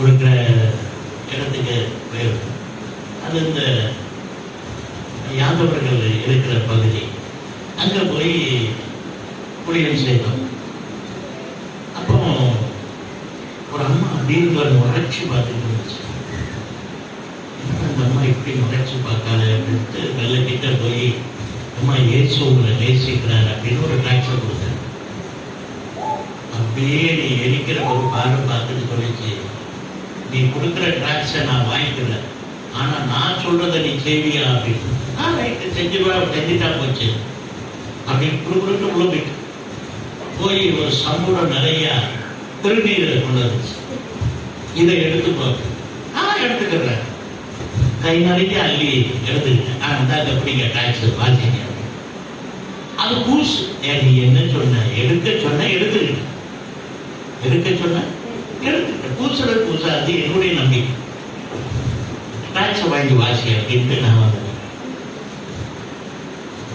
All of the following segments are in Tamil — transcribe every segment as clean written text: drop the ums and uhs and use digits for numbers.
கொடுக்குற இடத்துக்கு போயிருக்கோம். அது இந்த யாதவர்கள் இருக்கிற பகுதி. அங்கே போய் ஊழியம் செய்தோம். அப்போ ஒரு அம்மா அப்படின்னு முறைச்சி பார்த்துட்டு இருந்துச்சு. அந்த அம்மா இப்படி முறைச்சி பார்க்காது அப்படின்ட்டு நல்ல கிட்ட போய், அம்மா இயேசு உங்களை நேசிக்கிறார் அப்படின்னு ஒரு டாக்ஸை கொடுத்தேன். அப்படியே நீ எரிக்கிற ஒரு பார்வை பார்த்துட்டு சொல்லிச்சு, நீ கொடுக்குற ட்ராக்ஸை நான் வாங்கிக்கல, ஆனால் நான் சொல்றதை நீ செய்வியா அப்படின்னு. ரைட்டு செஞ்சுட்டா போச்சு அப்படின்னு குடுக்குறது உள்ள போயிட்டு போய் ஒரு சமூகம் நிறைய திருநீரை கொண்டு வந்துச்சு. இதை எடுத்துக்கோ. எடுத்துக்கிறேன். கை நிறைய அள்ளி எடுத்துக்கிட்டேன். அந்த அப்படிங்க டாக்ஸ் வாசிங்க. அது பூசு. நீ என்ன சொன்ன? எடுக்க சொன்ன எடுத்துக்கிட்டேன். எடுக்க சொன்ன எடுத்துக்கிட்டேன். பூசுறது பூசாது என்னுடைய நம்பிக்கை. டாக்ஸை வாங்கி வாசி அப்படின்ட்டு நான் வந்தேன்.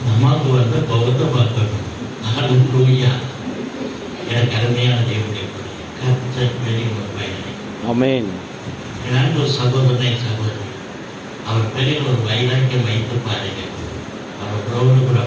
அம்மாவுக்கு வந்த கோபத்தை பார்க்கணும். ஹல்லேலூயா. எனக்கு அருமையான தேவனுடைய கர்த்தர் பெரிய ஒரு வயலை. ஆமென். நான் ஒரு சகோதரனை சகோதரி அவர் பெரிய ஒரு வைராக்கியம் வைத்து பாருங்க. அவர் ரோடு கூட